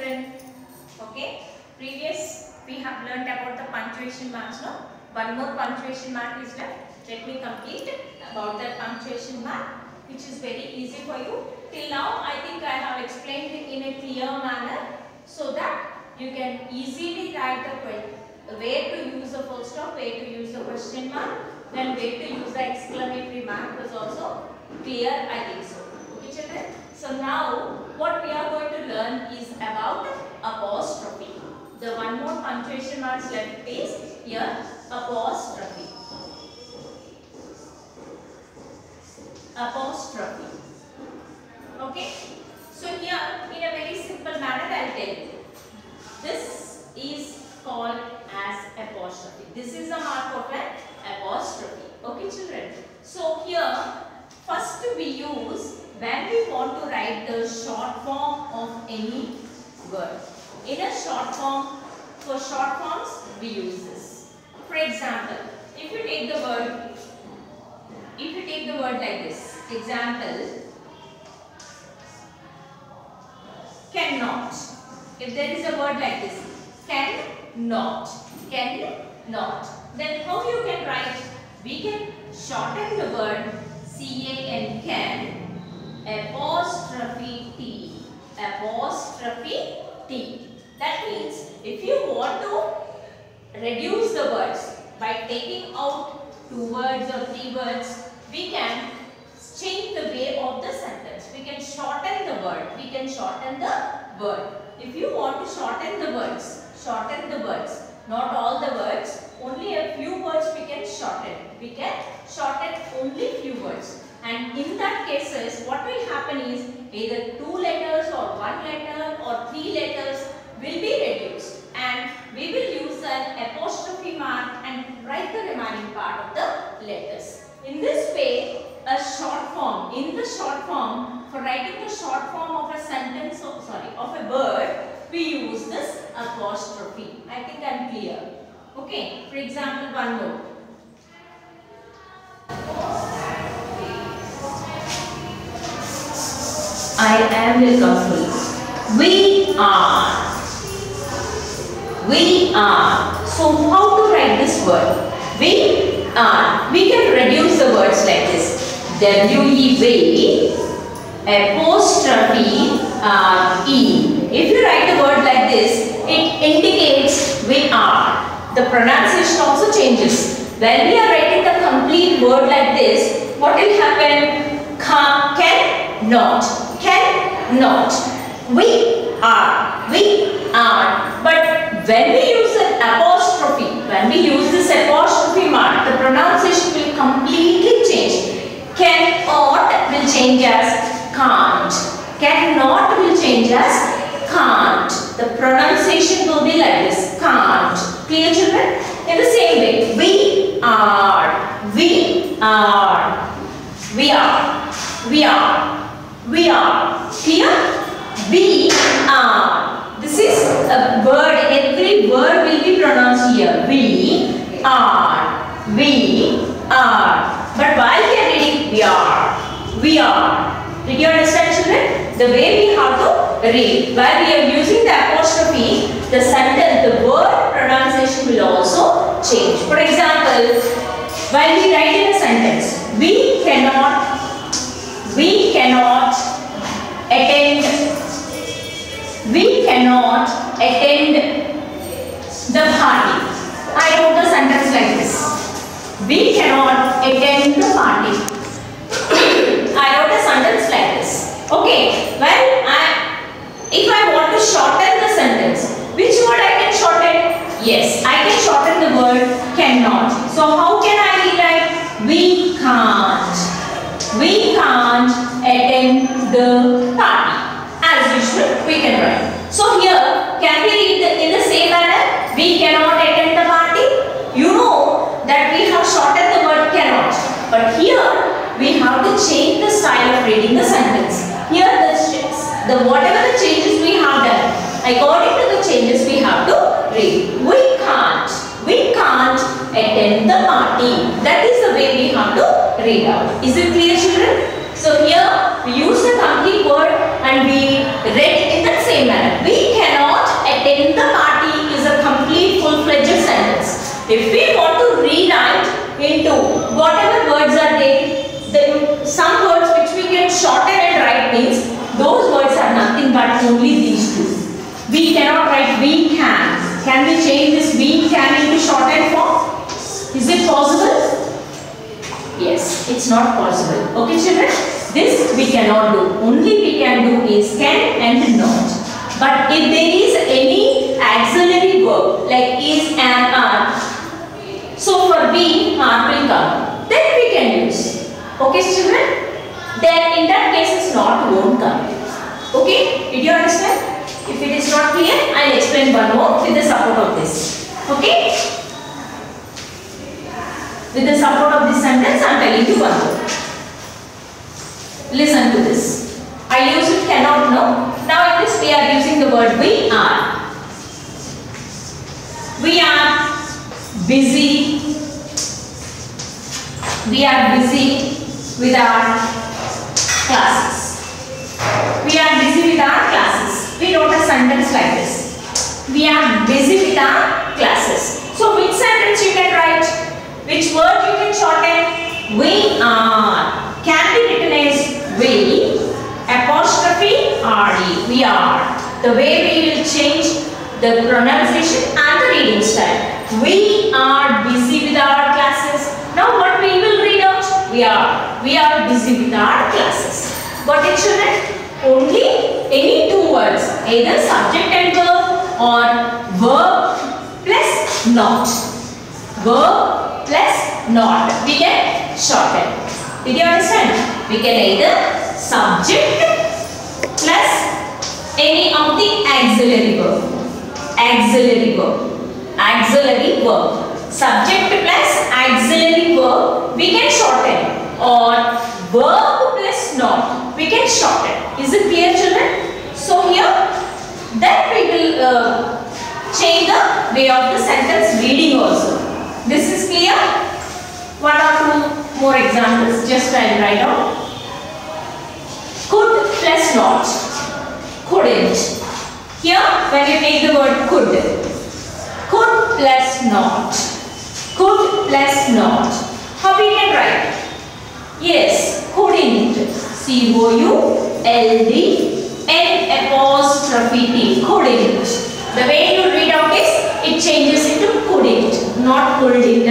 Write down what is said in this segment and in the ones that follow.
children? Okay. Previous we have learnt about the punctuation marks. No? One more punctuation mark is left. Let me complete about that punctuation mark, which is very easy for you. Till now I think I have explained it in a clear manner so that you can easily write where to use the full stop, where to use the question mark, then where to use the exclamatory mark was also clear, I think so. Okay children? So now what we are going to learn is about apostrophe. The one more punctuation marks left is here apostrophe. Apostrophe. Okay? So here in a very simple manner I will tell you. This is called as apostrophe. This is the mark of an apostrophe. Okay children? So here first we use when we want to write the short form of any word. In a short form, for short forms we use this. For example, if you take the word like this, example, cannot. If there is a word like this, cannot, then how you can write? We can shorten the word can, apostrophe T. That means if you want to reduce the words by taking out 2 words or 3 words, we can change the way of the sentence. We can shorten the word. If you want to shorten the words, not all the words, only a few words we can shorten. We can shorten only few words. And in that cases, what will happen is either 2 letters or 1 letter or 3 letters will be reduced. And we will use an apostrophe mark and write the remaining part of the letters. In this way, in the short form, for writing the short form of a sentence, of a word, we use this apostrophe. I think I am clear. Okay, for example, one more. I am will come full. We are. So how to write this word? We are. We can reduce the words like this. W-E-V apostrophe R-E. If you write the word like this, it indicates we are. The pronunciation also changes. When we are writing the complete word like this, what will happen? Cannot. We are. But when we use an apostrophe, when we use this apostrophe mark, the pronunciation will completely change. Cannot will change as can't. Cannot will change as can't. The pronunciation will be like this. Can't. Clear children? In the same way, we are. Clear? We are. This is a word. Every word will be pronounced here. We are. But while we are reading, we are. Did you understand children? The way we have to read. While we are using the apostrophe, the sentence, the word pronunciation will also change. For example, while we write in a sentence, we cannot attend the party. I wrote the sentence like this. We cannot attend the party. I wrote a sentence like this. Okay. If I want to shorten the sentence, which word I can shorten? Yes, I can shorten the word cannot. So how can I rewrite? We can't attend the party. As usual, we can write. So here, can we read in the same manner? We cannot attend the party. You know that we have shortened the word cannot. But here, we have to change the style of reading the sentence. Here, whatever the changes we have done, according to the changes we have to read. We can't attend the party. That is the way we have to read out. Is it clear children? So here we use the complete word and we read in the same manner. We cannot are only these two. We cannot write we can. Can we change this we can into shorthand form? Is it possible? Yes, it's not possible. Okay children, this we cannot do. Only we can do is can and not. But if there is any auxiliary verb like is, am, are, so for be, are will come. Then we can use. Okay children? Then in that case it's not won't come. Okay? Did you understand? If it is not clear, I will explain one more with the support of this. Okay? With the support of this sentence, I am telling you one more. Listen to this. I use it cannot know. Now in this we are using the word we are. We are busy. We are busy with our classes. We are busy with our classes. We wrote a sentence like this. We are busy with our classes. So which sentence you can write? Which word you can shorten? We are. Can be written as we apostrophe re. We are. The way we will change the pronunciation and the reading style. We are busy with our classes. Now what we will read out? We are busy with our classes. Got it children? Only any two words, either subject and verb or verb plus not. Verb plus not. We can shorten. Did you understand? We can either subject plus any of the auxiliary verb. Auxiliary verb. Auxiliary verb. Subject plus auxiliary verb we can shorten, or verb plus not we can shorten. Is it clear children? So here then we will change the way of the sentence reading also. This is clear? One or two more examples just I will write down. Could plus not. Couldn't. Here when you take the word could. Could plus not. Could plus not. How we can write? Yes, couldn't. C-O-U-L-D-N'-T. Couldn't. The way you read out is, it changes into couldn't. Not couldn't.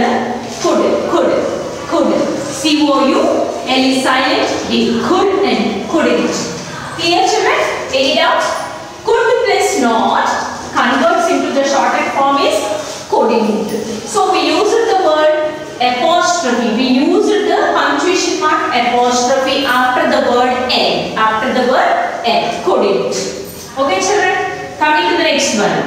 Could. C-O-U-L silent D. Couldn't. Clear children? Read it out. Could plus not converts into the shortened form is couldn't. So we used the word apostrophe. We used the punctuation mark apostrophe after the word N. After the word N. Couldn't. Okay children? Coming to the next one.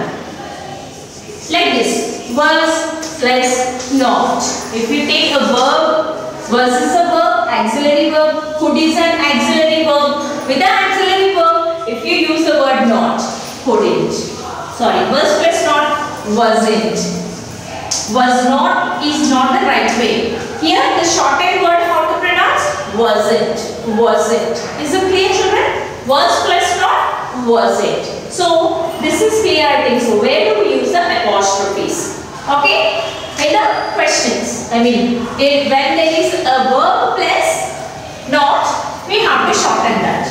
Like this. Was plus not. If you take a verb, was is a verb, auxiliary verb, could is an auxiliary verb. With the auxiliary verb, if you use the word not, couldn't. Sorry, was plus not, wasn't. Was not is not the right way. Here the shortened word how to pronounce? Wasn't. Is it clear children? Was plus not, wasn't. So this is clear I think so. Where do we use the apostrophes? Okay? In the questions. I mean, when there is a verb plus not, we have to shorten that.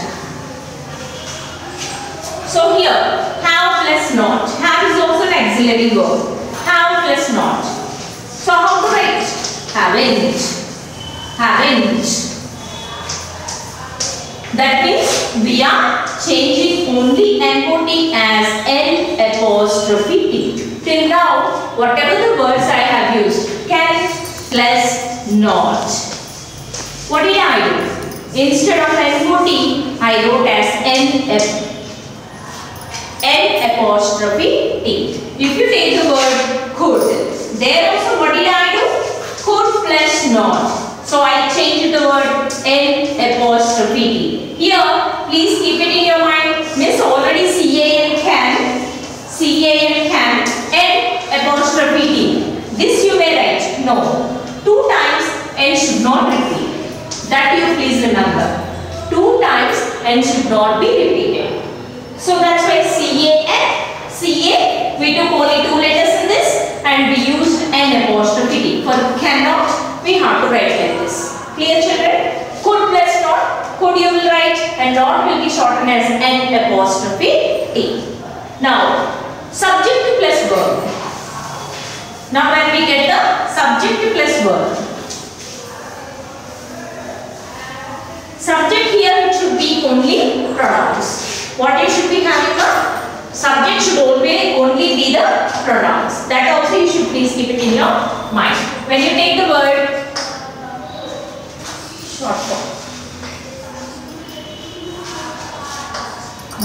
So here, have plus not. Have is also an auxiliary verb. Have plus not. So how to write? Haven't. That means we are changing only NOT as N''T. Till now, whatever the words I have used, can plus not. What did I do? Instead of NOT, I wrote as N''T. If you take the word could, there also what did I do? Could plus not. So I changed the word N''T. Here, please keep it in your mind. Miss already CAN can, N''T. This you may write. No. 2 times N should not repeat. That you please remember. 2 times N should not be repeated. So that's why CA, we took only 2 letters in this and we used N''T. For cannot, we have to write like this. Clear children? Could plus not, could you will write and not will be shortened as N''T. T. Now, subject plus verb. Now, when we get the subject plus verb, subject here it should be only pronouns. What you should be having a subject should always only be the pronouns. That also you should please keep it in your mind. When you take the word short form,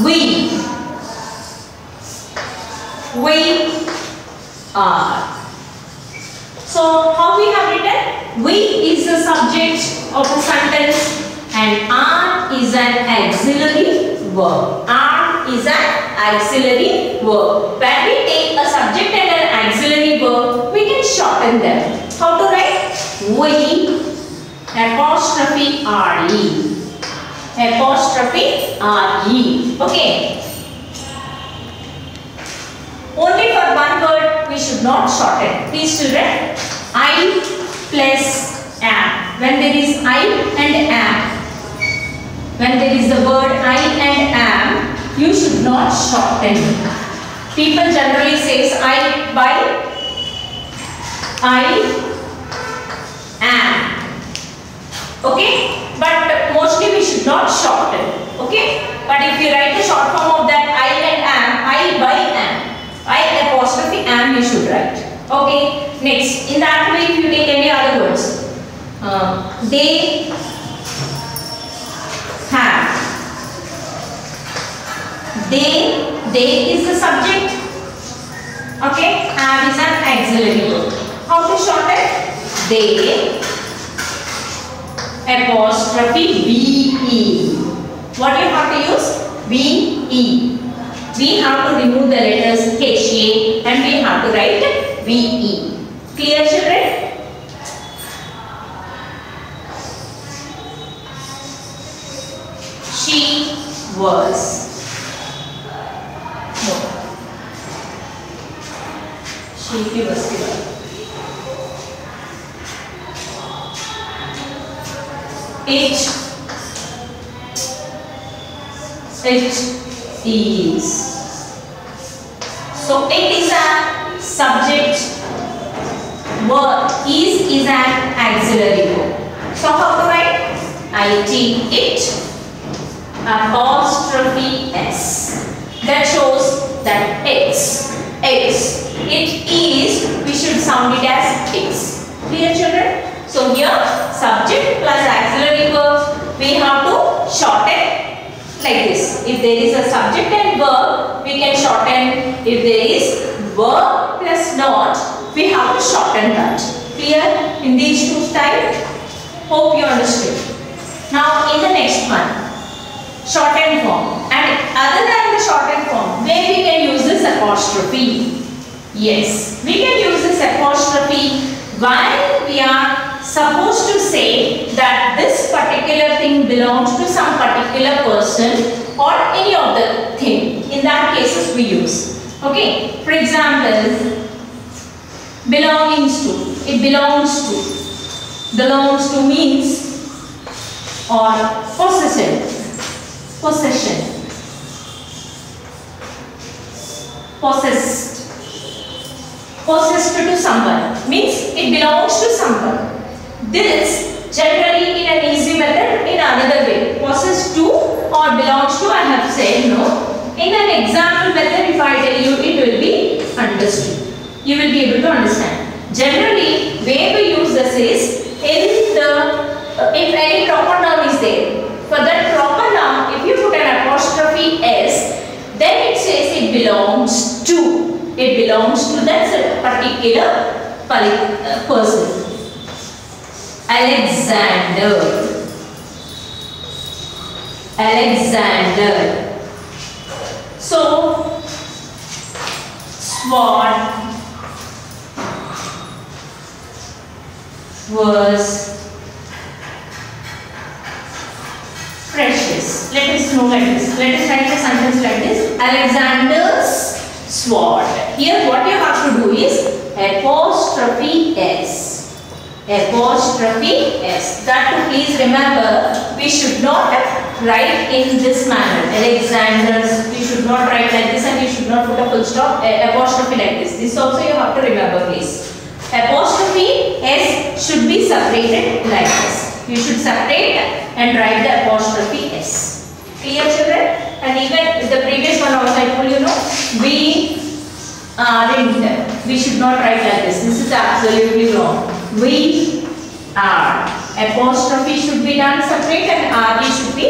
we are. So how we have written? We is the subject of a sentence and are is an auxiliary verb. Are is an auxiliary verb. When we take a subject and an auxiliary verb, we can shorten them. How to write? We apostrophe re. Apostrophe re. Okay. Only for one word we should not shorten. Please children, I plus am. When there is I and am, when there is the word I and am, you should not shorten. People generally says I by I am. Okay? But mostly we should not shorten. Okay? But if you write the short form of that I and am, I by am, I apostrophe am you should write. Okay? Next, in that way if you take any other words, they have. They is the subject. Okay? Have is an auxiliary verb. How to shorten? They apostrophe ve. What you have to use? Ve. We have to remove the letters HA and we have to write VE. Clear children? She was. No. She was given. It is. So it is a subject. Verb is an auxiliary verb. So how to write? it apostrophe s. That shows that x. It is. We should sound it as x. Clear children? So here subject plus auxiliary verb we have to shorten like this. If there is a subject and verb, we can shorten. If there is verb plus not, we have to shorten that. Clear in these two styles? Hope you understood. Now in the next one, shortened form. And other than the shortened form, where we can use this apostrophe? Yes, we can use this apostrophe while we are supposed to say that this particular thing belongs to some particular person or any of the thing. In that cases we use. Okay. For example, belongings to. It belongs to. Belongs to means or possession. Possessed to someone means it belongs to someone. This generally in an easy method, in another way. Possessed to or belongs to, I have said no. In an example method, if I tell you, it will be understood. You will be able to understand. Generally, where we use this is in the if any proper noun is there. For that proper noun, if you put an apostrophe s, then it says it belongs to. It belongs to that particular person. Alexander. So, sword was precious. Let us know like this. Let us write a sentence like this. Alexander's sword. Here what you have to do is apostrophe s. Apostrophe s. That to please remember, we should not write in this manner. Alexander's, you should not write like this and you should not put a full stop, apostrophe like this. This also you have to remember, please. Apostrophe S should be separated like this. You should separate and write the apostrophe S. Clear, children? And even the previous one also I told you, no, we should not write like this. This is absolutely wrong. We are. Apostrophe should be done separate and RD should be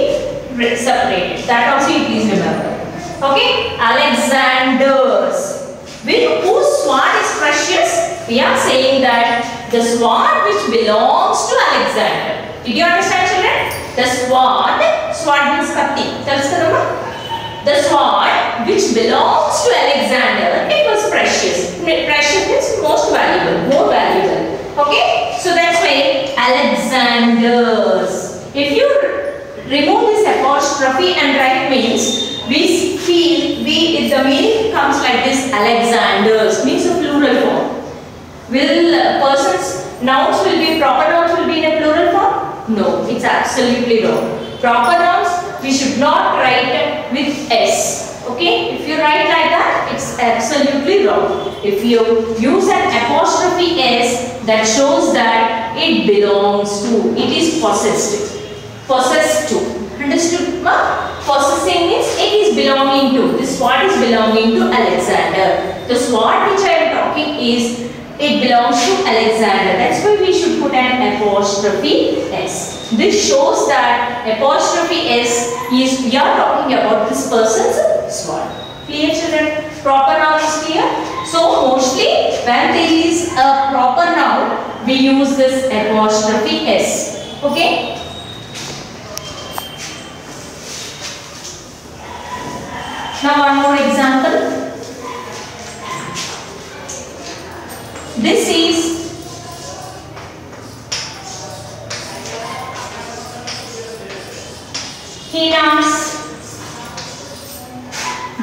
separated. That also you please remember. Okay? Alexander's. Whose sword is precious? We are saying that the sword which belongs to Alexander. Did you understand, children? The sword means katti. The sword which belongs to Alexander, it was precious. Precious means most valuable, more valuable. Okay? So that's why Alexander's. If you remove this apostrophe and write means, we feel, the meaning comes like this, Alexander's, means a plural form. Will nouns will be, proper nouns will be in a plural form? No, it's absolutely wrong. Proper nouns, we should not write with S. Okay? If you write like that, it's absolutely wrong. If you use an apostrophe S, that shows that it belongs to, it is possessed. Possessed to. Understood? Possessing means it is belonging to. This sword is belonging to Alexander. The sword which I am talking is, it belongs to Alexander. That's why we should put an apostrophe S. This shows that apostrophe S is, we are talking about this person's sword. Clear, children? Proper noun is clear? So mostly when there is a proper noun, we use this apostrophe S. Okay? Now one more example. This is Hina's.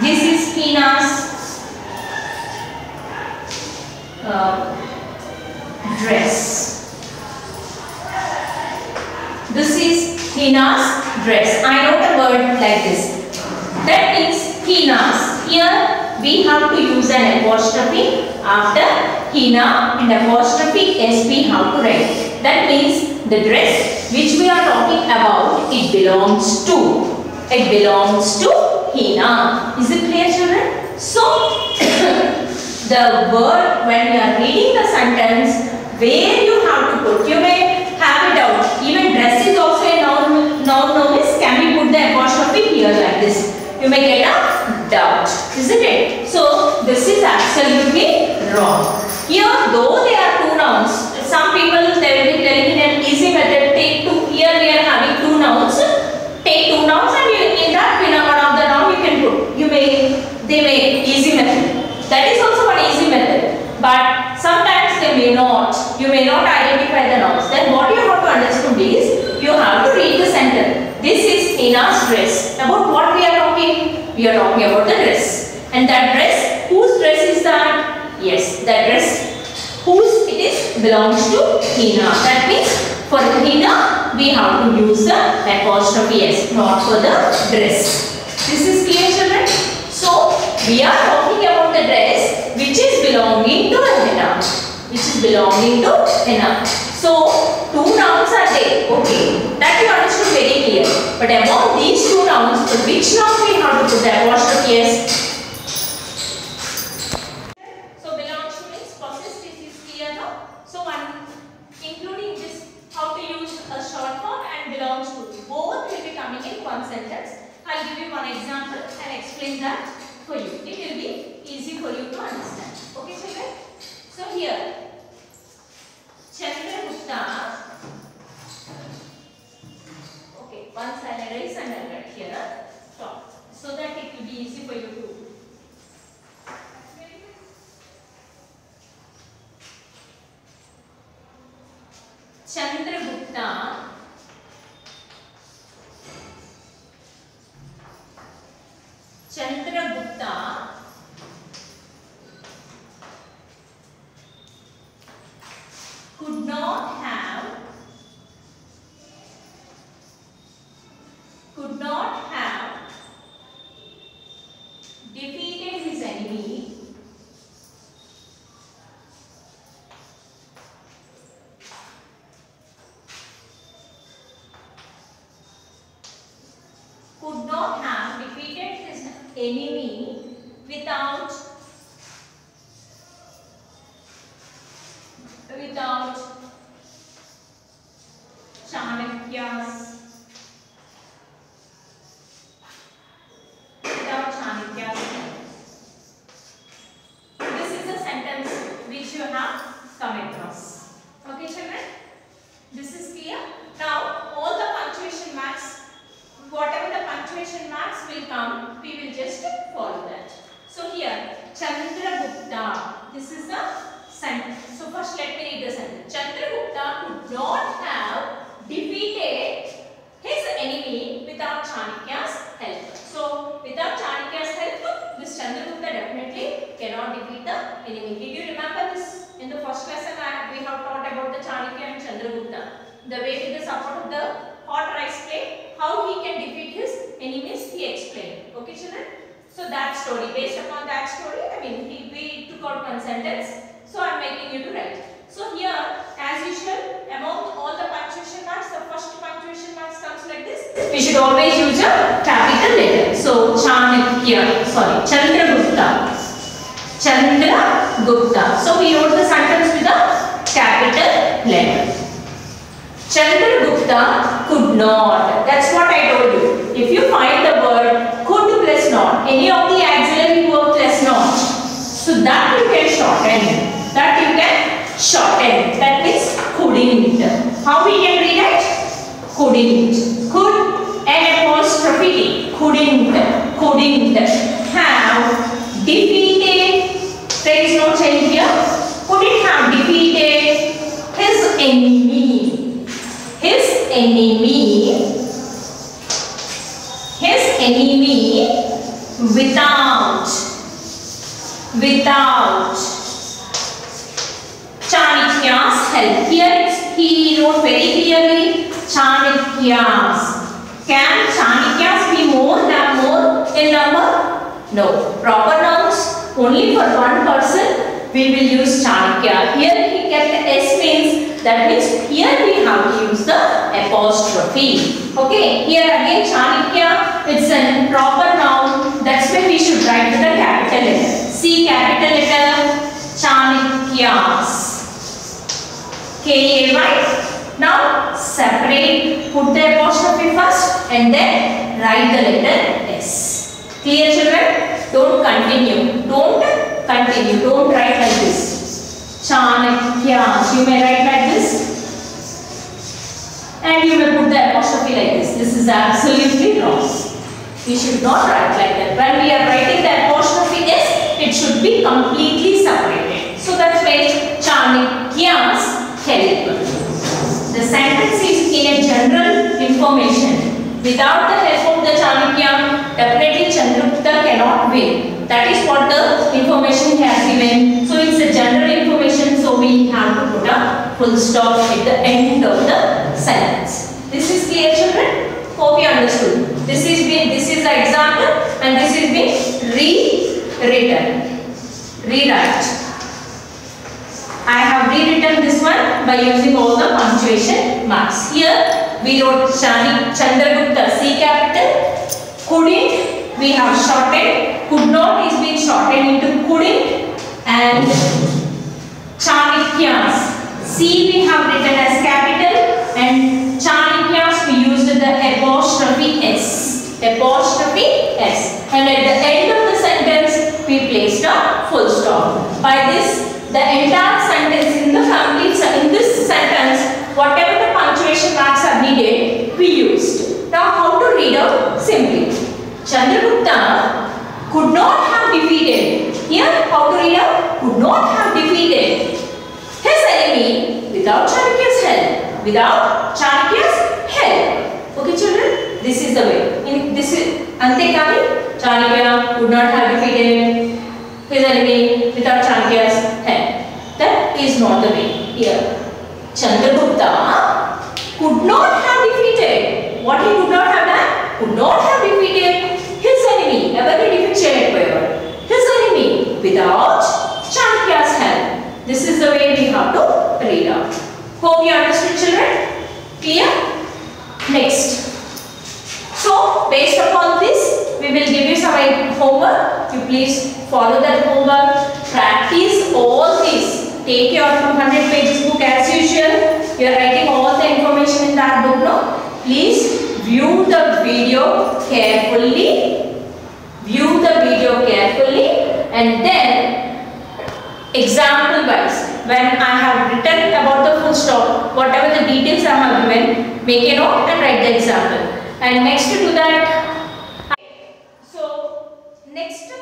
This is Hina's dress. This is Hina's dress. I wrote a word like this. That means Hina's. Here we have to use an apostrophe after Hina and apostrophe S we have to write. That means the dress which we are talking about, it belongs to. It belongs to Hina. Is it clear, children? So the word, when you are reading the sentence, where you have to put, you may have a doubt. Even dress is also a noun novice. Can we put the apostrophe here like this? You may get a doubt, isn't it? So this is absolutely wrong. Here, though they are two nouns, some people they will be telling in an easy method. Take two. Here we are having two nouns. Take two nouns and in that one of the noun you can put. They may easy method. That is also one easy method. But sometimes they may not. You may not identify the nouns. Then what you have to understand is, you have to read the sentence. This is Hina's dress. About what we are talking? We are talking about the dress. And that dress, whose dress is that? Yes, that dress, whose it is, belongs to Hina. That means for Hina, we have to use the apostrophe S, not for the dress. This is clear, children? So, we are talking about the dress which is belonging to Hina. Which is belonging to Hina. So, two nouns are there. Okay, that you understood very clear. But among these two nouns, which noun we have to put the apostrophe S? So, belongs to means possessed is clear now. So, including this, how to use a short form and belongs to. Both will be coming in one sentence. I will give you one example and explain that for you. It will be easy for you to understand. Okay, children? So, here. Chandragupta. Okay, once I will erase and I will write here. Stop. So that it will be easy for you to. Chandragupta could not have enemy without Chanakya's help. This is a sentence which you have come across. Okay, children? This is clear. Now, all the punctuation marks, whatever the punctuation marks will come, we will just follow that. So here, Chandragupta. This is the sentence. So first, let me read the sentence. Chandragupta could not have defeated his enemy without Chanakya's help. So, without Chanakya's help, this Chandragupta definitely cannot defeat the enemy. Did you remember this? In the first lesson, we have taught about the Chanakya and Chandragupta. The way with the support of the hot rice plate, how he can defeat his enemies, he explained. Okay, children? So, that story, based upon that story, we took out one sentence. So, I am making you to write. So, here, as usual, among all the punctuation marks, the first punctuation marks comes like this. We should always use a capital letter. So, Chandragupta. So, we wrote the sentence with a capital letter. Chandragupta could not. That's what I told you. If you find the word could plus not, any of the auxiliary verb plus not, so that you can shorten. That means couldn't. How we can read it? Couldn't. Could and apostrophe T. Couldn't have defeated. There is no change here. Couldn't have defeated his enemy. His enemy without Chanakya's help. Here he wrote very clearly Chanakya's. Can Chanakya's be more in number? No. Proper nouns only for one person we will use Chanakya. Here he kept S means, that means here we have to use the apostrophe. Okay. Here again Chanakya, it's a proper noun. That's why we should write with a capital letter. C capital letter Chanakya's. K-A-Y. Now separate, put the apostrophe first and then write the letter S. Clear, children? Don't continue. Don't write like this. Chanakya. You may write like this. And you may put the apostrophe like this. This is absolutely wrong. We should not write like that. When we are writing the apostrophe S, it should be completely separated. So that's why Chanakya's help. The sentence is in a general information. Without the help of the Chanakya, definitely Chandragupta cannot win. That is what the information he has given. So it's a general information. So we have to put a full stop at the end of the sentence. This is clear, children? Hope you understood. This is the example and this is being rewrite. I have rewritten this one by using all the punctuation marks. Here we wrote Chandragupta C capital. Couldn't we have shortened. Could not is being shortened into couldn't. And Chanakya's C we have written as capital and Chanakya's we used the apostrophe S. And at the end of the sentence we placed a full stop. By this the entire sentence in this sentence, whatever the punctuation marks are needed, we used. Now how to read out simply? Chandragupta could not have defeated. Here how to read out? Could not have defeated his enemy without Chanakya's help. Okay, children? This is the way. This is Ante Kami. Chanakya could not have defeated his enemy without Chanakya's help. That is not the way. Here, Chandragupta could not have defeated. What he could not have done? Could not have defeated his enemy. His enemy without Chanakya's help. This is the way we have to read out. Hope you understood, children? Clear? Next. So, based upon this, we will give you some homework. follow that homework. Practice all this. Take your 200 pages book as usual. You are writing all the information in that book, no? Please view the video carefully. View the video carefully and then example wise, when I have written about the full stop, whatever the details I have given, make a note and write the example. And next to do that, so next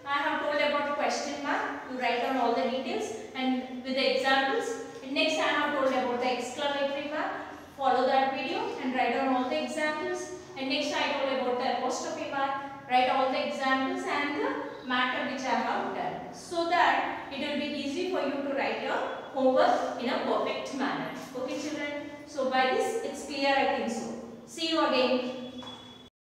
I have told about question mark. You write down all the details and with the examples. Next I have told about the exclamatory mark. Follow that video and write down all the examples. And next I told about the apostrophe mark. Write all the examples and the matter which I have done, so that it will be easy for you to write your homework in a perfect manner. Okay children, so by this it's clear, I think so. See you again.